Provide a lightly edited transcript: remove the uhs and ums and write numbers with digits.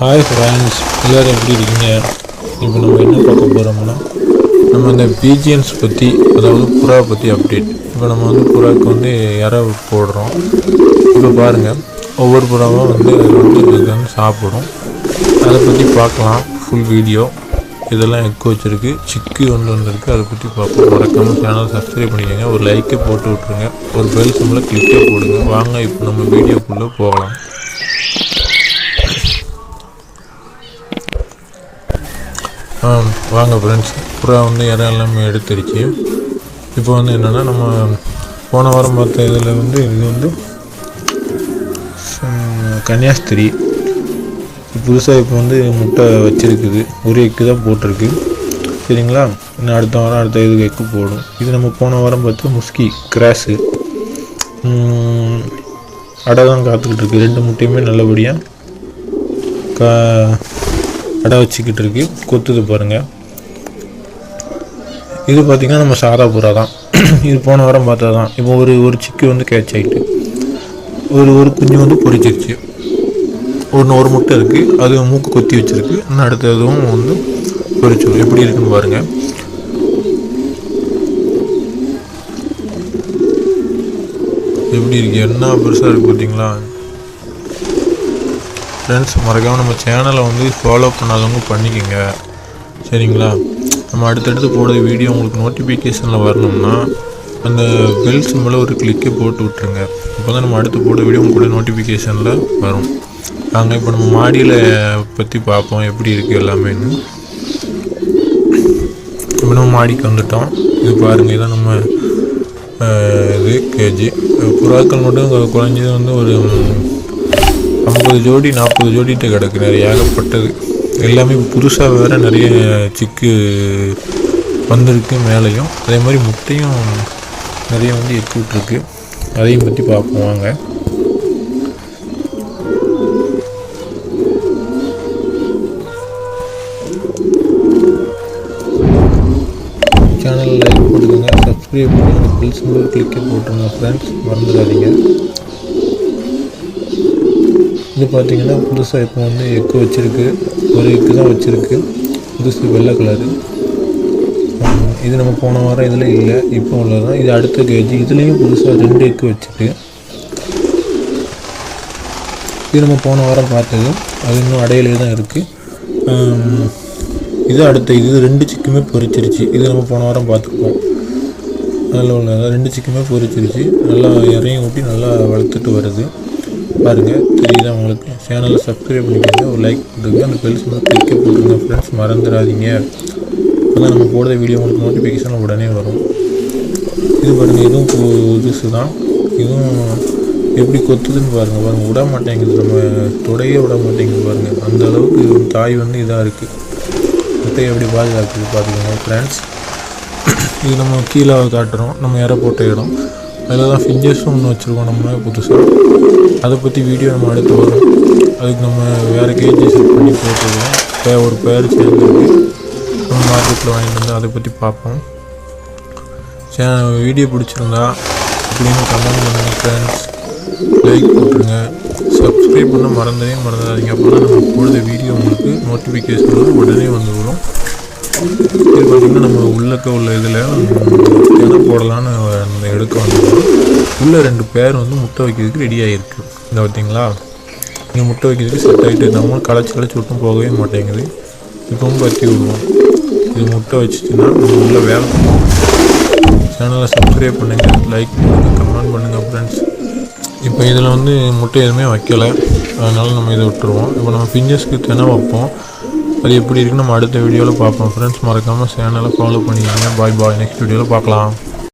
Hi friends, எல்லோரும் எப்படி இருக்கீங்க? இப்போ நம்ம என்ன பார்க்க போகிறோம்னா, நம்ம இந்த பீஜியன்ஸ் பற்றி, அதாவது புறா பற்றி அப்டேட். இப்போ நம்ம புறாவுக்கு இறை போடுறோம். இப்போ பாருங்கள், ஒவ்வொரு புறாவும் அது சாப்பிடும். அதை பற்றி பார்க்கலாம். ஃபுல் வீடியோ இதெல்லாம் எக்கு வச்சுருக்கு, சிக்கு வந்துருக்கு. அதை பற்றி பார்ப்போம். மறக்காமல் சேனல் சப்ஸ்கிரைப் பண்ணிக்கோங்க, ஒரு லைக்கை போட்டு விட்ருங்க, ஒரு பெல் சிம்பிளை கிளிக்கே போடுங்க. வாங்க இப்போ நம்ம வீடியோக்குள்ளே போகலாம். வாங்க ஃப்ரெண்ட்ஸ், புறா இறை எல்லாமே எடுத்துருச்சு. இப்போ என்னென்னா, நம்ம போன வாரம் பார்த்த இதில் இது கன்னியாஸ்திரி புதுசாக இப்போ முட்டை வச்சுருக்குது. ஒரு எக்கு தான் போட்டிருக்கு, சரிங்களா? இன்னும் அடுத்த வாரம் அடுத்த இதுக்கு எக்கு போடும். இது நம்ம போன வாரம் பார்த்து முஸ்கி கிராஸு அடை தான் காத்துக்கிட்டு இருக்குது. 2 முட்டையுமே நல்லபடியாக அடை வச்சுக்கிட்டு இருக்கு. கொத்துது பாருங்கள். இது பார்த்திங்கன்னா நம்ம சாதா புறா தான். இது போன வாரம் பார்த்தா தான். இப்போ ஒரு சிக்கு கேட்ச் ஆகிட்டு ஒரு குஞ்சு பொரிச்சிருச்சு. ஒரு முட்டை இருக்குது, அது மூக்கு கொத்தி வச்சுருக்கு. இன்னும் அடுத்த இதுவும் பொரிச்சிடும். எப்படி இருக்குன்னு பாருங்கள். எப்படி இருக்குது, என்ன பெருசாக இருக்குது பார்த்தீங்களா ஃப்ரெண்ட்ஸ்? மறக்காமல் நம்ம சேனலை ஃபாலோ பண்ணாதவங்க பண்ணிக்கோங்க, சரிங்களா? நம்ம அடுத்தடுத்து போடுற வீடியோ உங்களுக்கு நோட்டிஃபிகேஷனில் வரணும்னா அந்த பெல் சிம்பிளை ஒரு கிளிக்கை போட்டு விட்ருங்க. இப்போ தான் நம்ம அடுத்து போடுற வீடியோ உங்களுக்கு நோட்டிஃபிகேஷனில் வரும். நாங்கள் இப்போ நம்ம மாடியில் பற்றி பார்ப்போம், எப்படி இருக்குது எல்லாமேன்னு. இப்போ நம்ம மாடிக்கு வந்துட்டோம். இது பாருங்கள், இதான் நம்ம இது கேஜி. புறாக்கள் மட்டும் குறைஞ்சது ஒரு 50 ஜோடி 40 ஜோடிகிட்ட கிடக்கு. நிறைய ஏகப்பட்டது. எல்லாமே புதுசாக வேறு நிறைய சிக்கு வந்திருக்கு மேலேயும். அதே மாதிரி முட்டையும் நிறைய எக்கு விட்டுருக்கு. அதையும் பற்றி பார்ப்போம் வாங்க. சேனல் லைக் போட்டுக்கோங்க, சப்ஸ்கிரைப் பண்ணுங்க, பெல் சிம்பிள் கிளிக்கே போட்டுருங்க ஃப்ரெண்ட்ஸ், மறந்துடாதீங்க. இது பார்த்திங்கன்னா புதுசாக இப்போ எக்கு வச்சுருக்கு. ஒரு எக்கு தான் வச்சுருக்கு, புதுசு வெள்ளை கலரு. இது நம்ம போன வாரம் இதில் இல்லை, இப்போ உள்ளது தான். இது அடுத்த கேஜி. இதுலேயும் புதுசாக 2 எக்கு வச்சுருக்கு. இது நம்ம போன வாரம் பார்த்தது, அது இன்னும் அடையிலே தான் இருக்குது. இது அடுத்த இது 2 சிக்குமே பொரிச்சிருச்சு. இது நம்ம போன வாரம் பார்த்துப்போம். நல்லா உள்ளது 2 சிக்குமே பொரிச்சிருச்சு. நல்லா இறையும் ஊட்டி நல்லா வளர்த்துட்டு வருது பாருங்கள், தெரியுதா உங்களுக்கு? சேனலை சப்ஸ்கிரைப் பண்ணிக்கோங்க, ஒரு லைக் போட்டுருங்க, அந்த பெல் சிம்பிளை கிளிக்கே போட்டுருங்க ஃப்ரெண்ட்ஸ், மறந்துடாதீங்க. அதான் நம்ம போடுற வீடியோ உங்களுக்கு நோட்டிஃபிகேஷன் உடனே வரும். இது பாருங்கள், இதுவும் புதுசு தான். இதுவும் எப்படி கொத்துதுன்னு பாருங்கள். விட மாட்டேங்குது, நம்ம தொடையே விட மாட்டேங்குது பாருங்கள். அந்த அளவுக்கு தாய் இதாக இருக்குது. முட்டையை எப்படி பாதுகாக்குது பார்த்துக்கோங்க ஃப்ரெண்ட்ஸ். இது நம்ம கீழே காட்டுறோம், நம்ம இறை போட்ட இடம். அதில் தான் ஃபிஞ்சஸும் ஒன்று வச்சுருக்கோம் நம்ம புதுசாக. அதை பற்றி வீடியோ நம்ம அடுத்து வரும். அதுக்கு நம்ம வேறு கேஜி செட் பண்ணி போட்டுருவோம். ஒரு பேர் சேர்ந்துருக்கு, நம்ம மார்க்கெட்டில் வாங்கிட்டு அதை பற்றி பார்ப்போம். வீடியோ பிடிச்சிருந்தா அப்படின்னு கமெண்ட் பண்ணுங்கள் ஃப்ரெண்ட்ஸ், லைக் போட்டுருங்க, சப்ஸ்கிரைப் பண்ண மறந்துடாதீங்க. அப்போ தான் நம்ம போடுற வீடியோ உங்களுக்கு நோட்டிஃபிகேஷன் உடனே வந்துவிடும். இது பார்த்திங்கன்னா நம்ம உள்ளக்க உள்ள இதில் எதை போடலான்னு எடுக்க வந்துடும். உள்ள 2 பேர் முட்டை வைக்கிறதுக்கு ரெடி ஆகிருக்கு. இந்த பார்த்திங்களா, இங்கே முட்டை வைக்கிறதுக்கு செட் ஆகிட்டு, நம்மளும் களைச்சி விட்டும் போகவே மாட்டேங்குது. இப்பவும் பற்றி விடுவோம். இது முட்டை வச்சுச்சுன்னா நம்ம உள்ள வேலை பண்ணுவோம். சேனலை சப்ஸ்கிரைப் பண்ணுங்கள், லைக் பண்ணுங்கள், கமெண்ட் பண்ணுங்கள் ஃப்ரெண்ட்ஸ். இப்போ இதில் முட்டை எதுவுமே வைக்கலை, அதனால் நம்ம இதை விட்டுருவோம். இப்போ நம்ம பிஞ்சஸ்க்கு தினை வைப்போம். அது எப்படி இருக்குன்னு நம்ம அடுத்த வீடியோவில் பார்ப்போம் ஃப்ரெண்ட்ஸ். மறக்காமல் சேனலை ஃபாலோ பண்ணிக்கோங்க. பாய். நெக்ஸ்ட் வீடியோவில் பார்க்கலாம்.